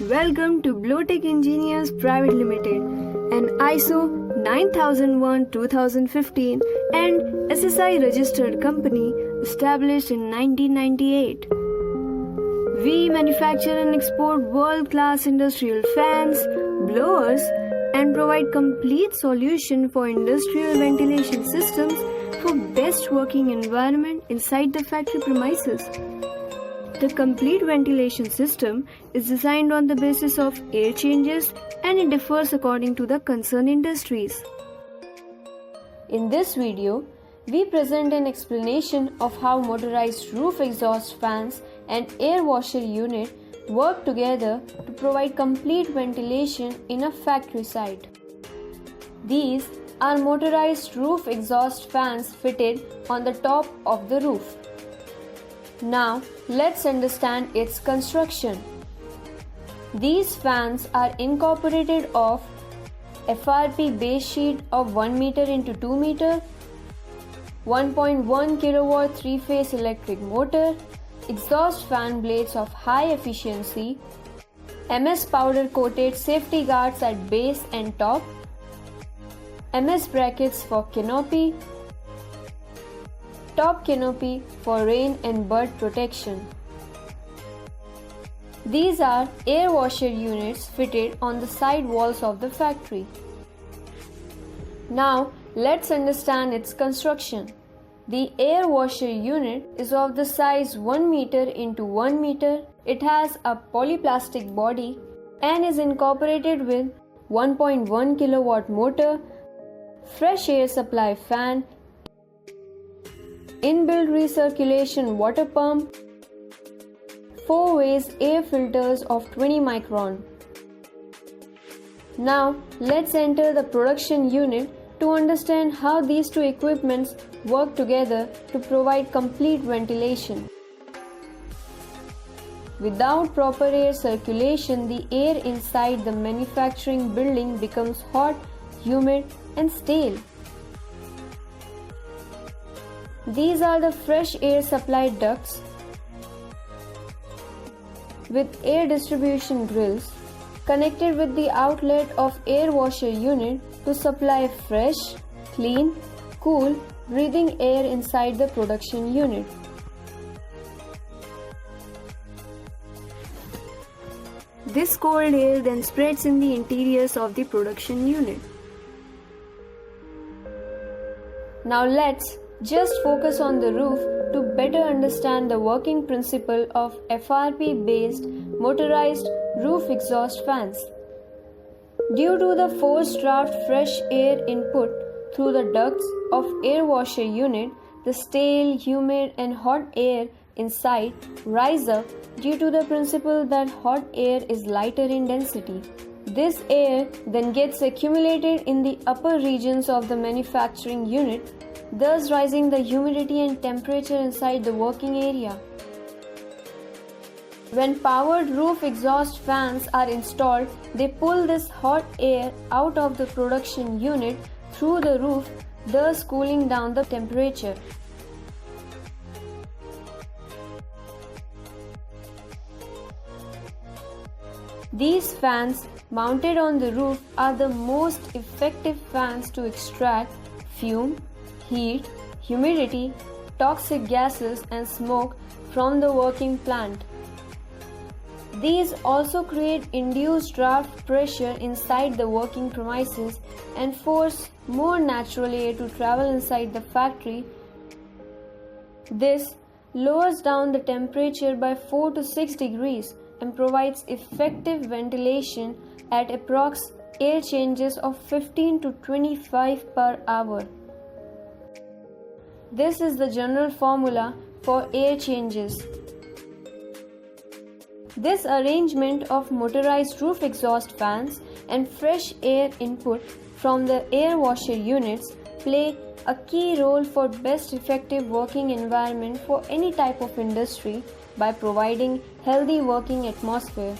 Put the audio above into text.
Welcome to Blowtech Engineers Private Limited, an ISO 9001-2015 and SSI registered company established in 1998. We manufacture and export world-class industrial fans, blowers, and provide complete solution for industrial ventilation systems for best working environment inside the factory premises. The complete ventilation system is designed on the basis of air changes and it differs according to the concerned industries. In this video, we present an explanation of how motorized roof exhaust fans and air washer unit work together to provide complete ventilation in a factory site. These are motorized roof exhaust fans fitted on the top of the roof. Now, let's understand its construction. These fans are incorporated of FRP base sheet of 1 meter into 2 meter, 1.1 kilowatt 3-phase electric motor, exhaust fan blades of high efficiency, MS powder coated safety guards at base and top, MS brackets for canopy, top canopy for rain and bird protection. These are air washer units fitted on the side walls of the factory. Now let's understand its construction. The air washer unit is of the size 1 meter into 1 meter. It has a polyplastic body and is incorporated with 1.1 kilowatt motor, fresh air supply fan, inbuilt recirculation water pump, 4-way air filters of 20 micron. Now let's enter the production unit to understand how these two equipments work together to provide complete ventilation. Without proper air circulation, the air inside the manufacturing building becomes hot, humid, and stale. These are the fresh air supply ducts with air distribution grills connected with the outlet of air washer unit to supply fresh, clean, cool, breathing air inside the production unit. This cold air then spreads in the interiors of the production unit. Now let's just focus on the roof to better understand the working principle of FRP based motorized roof exhaust fans. Due to the forced draft fresh air input through the ducts of air washer unit, the stale, humid and hot air inside rise up due to the principle that hot air is lighter in density. This air then gets accumulated in the upper regions of the manufacturing unit, thus rising the humidity and temperature inside the working area. When powered roof exhaust fans are installed, they pull this hot air out of the production unit through the roof, thus cooling down the temperature. These fans mounted on the roof are the most effective fans to extract fume, heat, humidity, toxic gases and smoke from the working plant. These also create induced draft pressure inside the working premises and force more natural air to travel inside the factory. This lowers down the temperature by 4 to 6 degrees and provides effective ventilation at approx air changes of 15 to 25 per hour. This is the general formula for air changes. This arrangement of motorized roof exhaust fans and fresh air input from the air washer units play a key role for best effective working environment for any type of industry by providing healthy working atmosphere.